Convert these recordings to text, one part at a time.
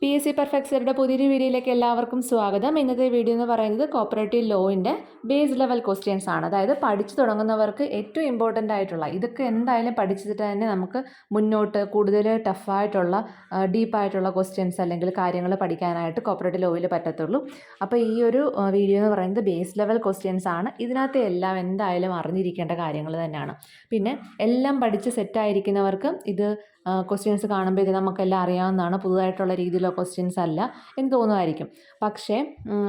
PSC പെർഫെക്സറുടെ പുതിയൊരു വീഡിയോയിലേക്ക് എല്ലാവർക്കും സ്വാഗതം. ഇന്നത്തെ വീഡിയോ എന്ന് പറയുന്നത് കോപ്പറേറ്റീവ് ലോയിൻ്റെ ബേസ് ലെവൽ ക്വസ്റ്റ്യൻസ് ആണ്. അതായത് പഠിച്ചു തുടങ്ങുന്നവർക്ക് ഏറ്റവും ഇമ്പോർട്ടൻ്റ് ആയിട്ടുള്ള ഇതൊക്കെ എന്തായാലും പഠിച്ചിട്ട് തന്നെ നമുക്ക് മുന്നോട്ട് കൂടുതൽ ടഫായിട്ടുള്ള ഡീപ്പായിട്ടുള്ള ക്വസ്റ്റ്യൻസ് അല്ലെങ്കിൽ കാര്യങ്ങൾ പഠിക്കാനായിട്ട് കോപ്പറേറ്റീവ് ലോയിൽ പറ്റത്തുള്ളൂ. അപ്പോൾ ഈ ഒരു വീഡിയോ എന്ന് പറയുന്നത് ബേസ് ലെവൽ ക്വസ്റ്റ്യൻസ് ആണ്. ഇതിനകത്ത് എല്ലാം എന്തായാലും അറിഞ്ഞിരിക്കേണ്ട കാര്യങ്ങൾ തന്നെയാണ്. പിന്നെ എല്ലാം പഠിച്ച് സെറ്റായിരിക്കുന്നവർക്ക് ഇത് ക്വസ്റ്റ്യൻസ് കാണുമ്പോൾ ഇത് നമുക്കെല്ലാം അറിയാവുന്നതാണ്, പുതുതായിട്ടുള്ള രീതിയിലുള്ള ക്വസ്റ്റ്യൻസ് അല്ല എന്ന് തോന്നുമായിരിക്കും. പക്ഷേ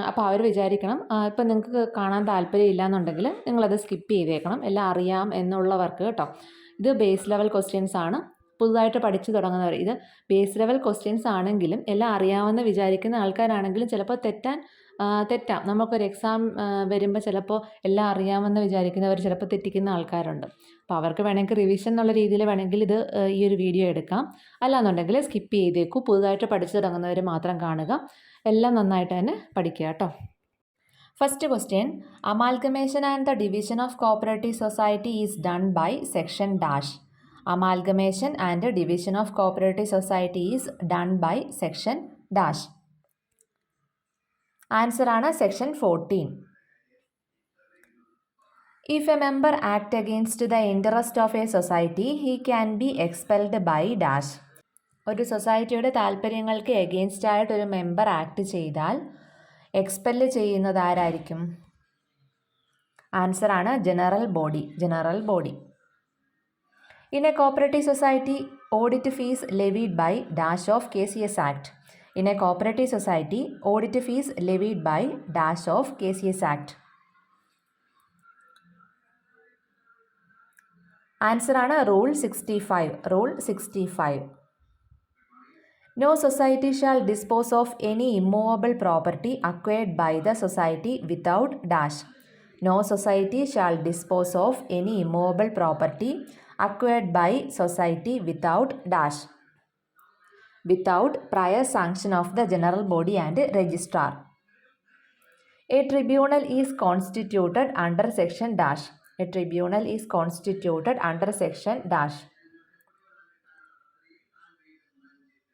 അപ്പോൾ അവർ വിചാരിക്കണം ഇപ്പം നിങ്ങൾക്ക് കാണാൻ താല്പര്യം ഇല്ലയെന്നുണ്ടെങ്കിൽ നിങ്ങളത് സ്കിപ്പ് ചെയ്തേക്കണം. എല്ലാം അറിയാം എന്നുള്ളവർക്ക് കേട്ടോ. ഇത് ബേസ് ലെവൽ ക്വസ്റ്റ്യൻസ് ആണ്. പുതുതായിട്ട് പഠിച്ചു തുടങ്ങുന്നവർ ഇത് ബേസ് ലെവൽ ക്വസ്റ്റ്യൻസ് ആണെങ്കിലും എല്ലാം അറിയാമെന്ന് വിചാരിക്കുന്ന ആൾക്കാരാണെങ്കിലും ചിലപ്പോൾ തെറ്റാം. നമുക്കൊരു എക്സാം വരുമ്പോൾ ചിലപ്പോൾ എല്ലാം അറിയാമെന്ന് വിചാരിക്കുന്നവർ ചിലപ്പോൾ തെറ്റിക്കുന്ന ആൾക്കാരുണ്ട്. അപ്പോൾ അവർക്ക് വേണമെങ്കിൽ റിവിഷൻ എന്നുള്ള രീതിയിൽ വേണമെങ്കിൽ ഇത് ഈ ഒരു വീഡിയോ എടുക്കാം. അല്ലാന്നുണ്ടെങ്കിൽ സ്കിപ്പ് ചെയ്തേക്കൂ. പുതുതായിട്ട് പഠിച്ചു തുടങ്ങുന്നവർ മാത്രം കാണുക. എല്ലാം നന്നായിട്ട് തന്നെ പഠിക്കുക കേട്ടോ. First question, amalgamation and the division of cooperative society is done by section dash. Amalgamation and division of cooperative society is done by section dash. Answer ആണ് section 14. If a member act against the interest of a society, he can be expelled by dash. ഒരു സൊസൈറ്റിയുടെ താല്പര്യങ്ങൾക്ക് against ആയിട്ട് ഒരു member act ചെയ്താൽ എക്സ്പെല് ചെയ്യുന്നത് ആരായിരിക്കും? Answer ആണ് general body. In a cooperative society, audit fees levied by dash of KCS Act. In a cooperative society, audit fees levied by dash of KCS Act. Answer ആണ് rule 65. No society shall dispose of any immovable property acquired by the society without dash. No society shall dispose of any immovable property acquired by society without dash. Without prior sanction of the general body and registrar. A tribunal is constituted under section dash. A tribunal is constituted under section dash.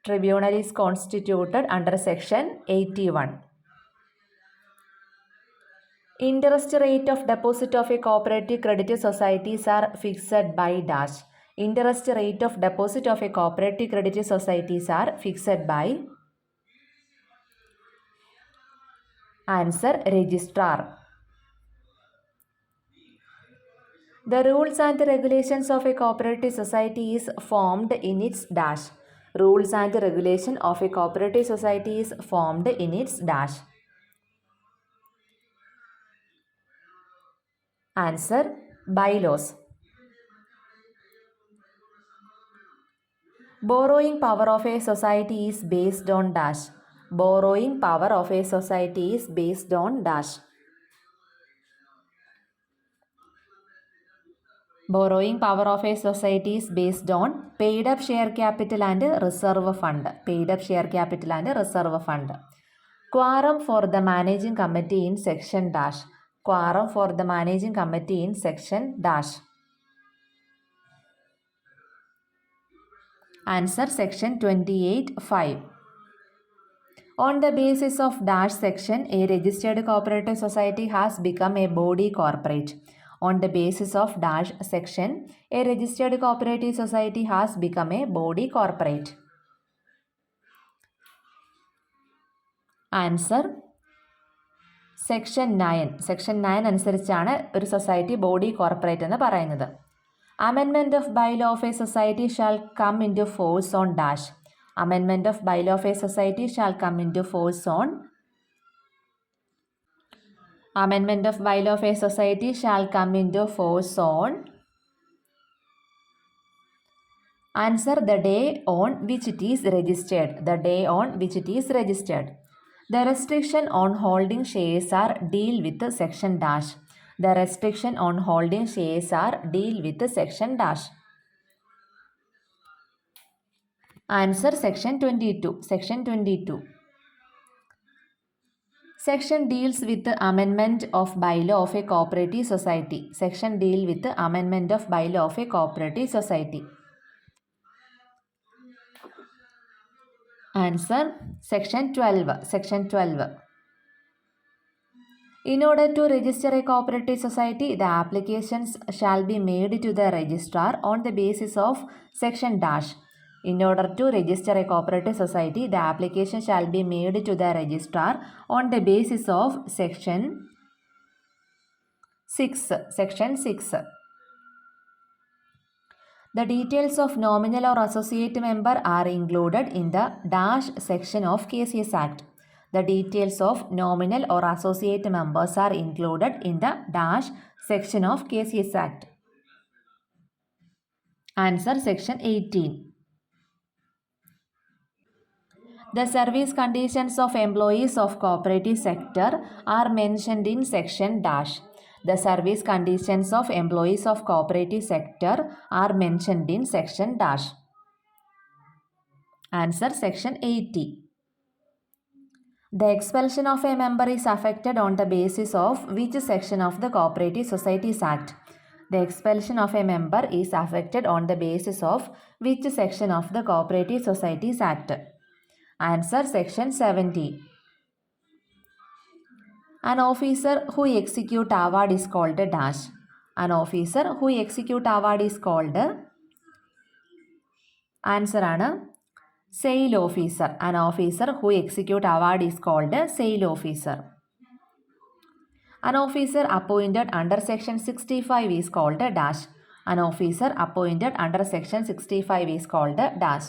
Tribunal is constituted under section 81. Interest rate of deposit of a cooperative credit societies are fixed by dash. Interest rate of deposit of a cooperative credit societies are fixed by answer registrar. The rules and regulations of a cooperative society is formed in its dash. Rules and regulation of a cooperative society is formed in its dash. Answer bylaws. Borrowing power of a society is based on dash. Borrowing power of a society is based on dash. Borrowing power of a society is based on paid up share capital and reserve fund. Paid up share capital and reserve fund. Quorum for the managing committee in section dash. Quorum for the managing committee in section dash. Answer section 28(5). On the basis of dash section, a registered cooperative society has become a body corporate. On the basis of dash section, a registered cooperative society has become a body corporate. Answer section 9. Section 9 അനുസരിച്ചാണ് ഒരു society body corporate എന്ന് പറയുന്നത്. Amendment of bylaw of a society shall come into force on dash. Amendment of bylaw of a society shall come into force on. Amendment of bylaw of a society shall come into force on. Answer the day on which it is registered. The day on which it is registered. The restriction on holding shares are deal with section dash. The restriction on holding shares are deal with section dash. Answer section 22. Section 22. Section deals with the amendment of bylaw of a cooperative society. Section deal with the amendment of bylaw of a cooperative society. Answer section 12. Section 12. In order to register a cooperative society, the applications shall be made to the registrar on the basis of section dash. In order to register a cooperative society, the application shall be made to the registrar on the basis of section 6. Section 6. The details of nominal or associate member are included in the dash section of KCS Act. The details of nominal or associate members are included in the dash section of KCS Act. Answer section 18. The service conditions of employees of cooperative sector are mentioned in section dash. The service conditions of employees of cooperative sector are mentioned in section dash. Answer section 80. The expulsion of a member is affected on the basis of which section of the Cooperative Societies Act? The expulsion of a member is affected on the basis of which section of the Cooperative Societies Act? Answer section 70. An officer who execute award is called a dash. An officer who execute award is called answer ആണ് sale officer. An officer who execute award is called a sale officer. An officer appointed under section 65 is called a dash. An officer appointed under section 65 is called a dash.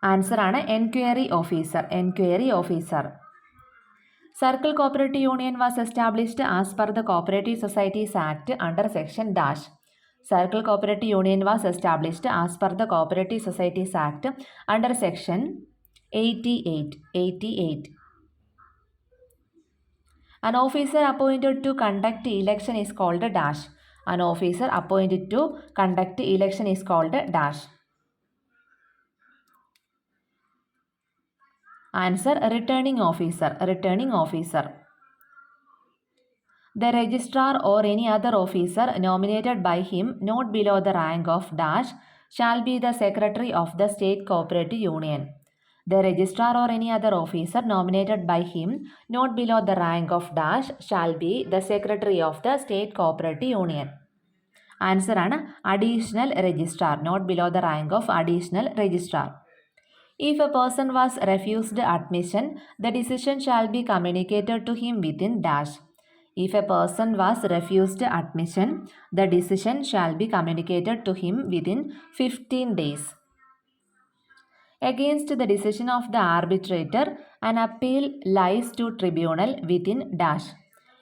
Answer ആണ് enquiry officer. Enquiry officer. Circle Cooperative Union was established as per the Cooperative Societies Act under section dash. Circle Cooperative Union was established as per the Cooperative Societies Act under section 88. 88. An officer appointed to conduct election is called a dash. An officer appointed to conduct election is called a dash. Answer returning officer. Returning officer. The registrar or any other officer nominated by him not below the rank of dash shall be the secretary of the state cooperative union. The registrar or any other officer nominated by him not below the rank of dash shall be the secretary of the state cooperative union. Answer ആണ് additional registrar, not below the rank of additional registrar. If a person was refused admission, the decision shall be communicated to him within dash. If a person was refused admission, the decision shall be communicated to him within 15 days. Against the decision of the arbitrator, an appeal lies to tribunal within dash.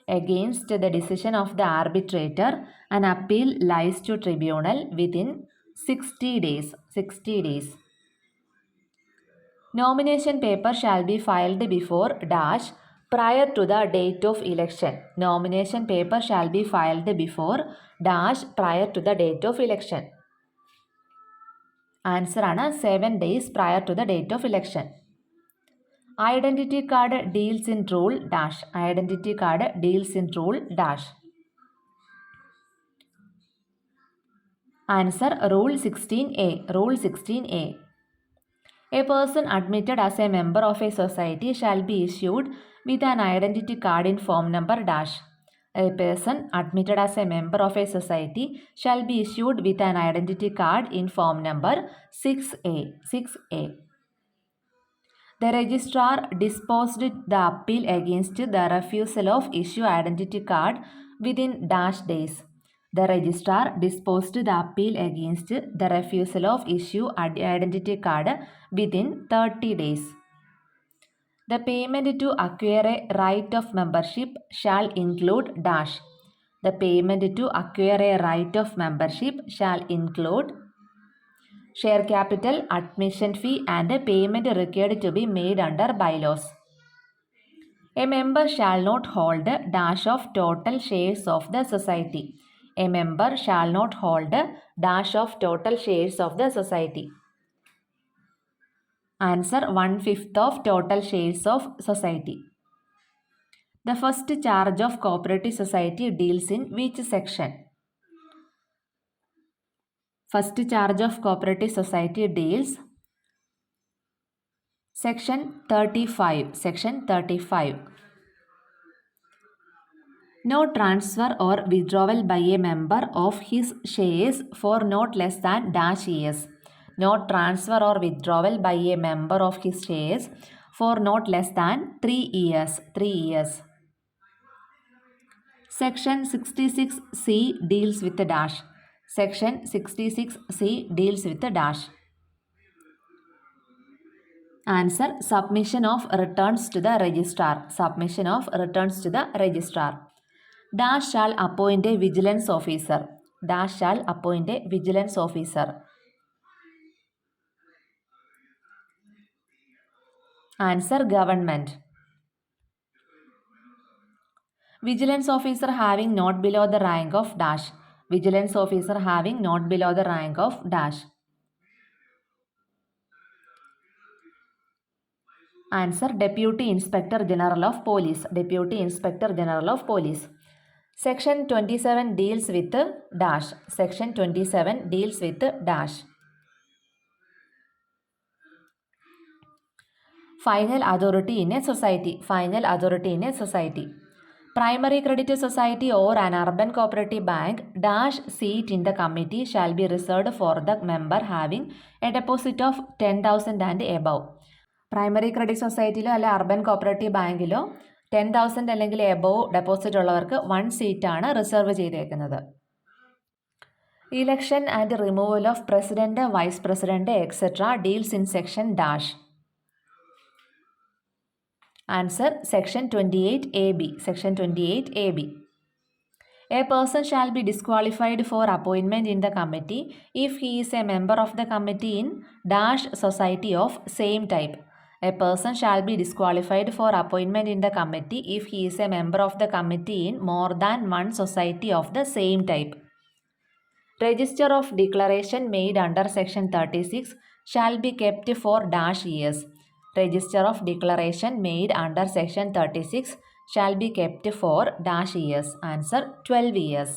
Against the decision of the arbitrator, an appeal lies to tribunal within 60 days. 60 days. Nomination paper shall be filed before dash prior to the date of election. Nomination paper shall be filed before dash prior to the date of election. Answer ആണ് 7 days prior to the date of election. Identity card deals in rule dash. Identity card deals in rule dash. Answer rule 16A. Rule 16A. A person admitted as a member of a society shall be issued with an identity card in form number dash. A person admitted as a member of a society shall be issued with an identity card in form number 6A. 6A. The registrar disposed the appeal against the refusal of issue identity card within dash days. The registrar disposed the appeal against the refusal of issue identity card within 30 days. The payment to acquire a right of membership shall include dash. The payment to acquire a right of membership shall include share capital, admission fee and a payment required to be made under bylaws. A member shall not hold dash of total shares of the society. A member shall not hold dash of total shares of the society. Answer 1/5 of total shares of society. The first charge of cooperative society deals in which section? First charge of cooperative society deals. Section 35. No transfer or withdrawal by a member of his shares for not less than dash years. No transfer or withdrawal by a member of his shares for not less than 3 years. 3 years. Section 66C deals with the dash. Section 66C deals with the dash. Answer: submission of returns to the registrar. Submission of returns to the registrar. Dash shall appoint a vigilance officer. Dash shall appoint a vigilance officer. Answer: government. Vigilance officer having not below the rank of dash. Vigilance officer having not below the rank of dash. Answer: Deputy Inspector General of Police. Deputy Inspector General of Police. Section 27 deals with dash. Section 27 deals with dash. Final authority in a society. Final authority in a society. Primary credit society or an urban cooperative bank dash seat in the committee shall be reserved for the member having a deposit of 10,000 and above. Primary credit സൊസൈറ്റിയിലോ അല്ലെ urban cooperative ബാങ്കിലോ 10,000 അല്ലെങ്കിൽ above deposit ഉള്ളവർക്ക് 1 സീറ്റാണ് reserve ചെയ്തേക്കുന്നത്. Election and removal of president, vice president etcetera deals in section dash. Answer: Section 28AB. Section 28AB. A person shall be disqualified for appointment in the committee if he is a member of the committee in dash society of same type. A person shall be disqualified for appointment in the committee if he is a member of the committee in more than one society of the same type. Register of declaration made under section 36 shall be kept for dash years. Register of declaration made under section 36 shall be kept for dash years. Answer: 12 years.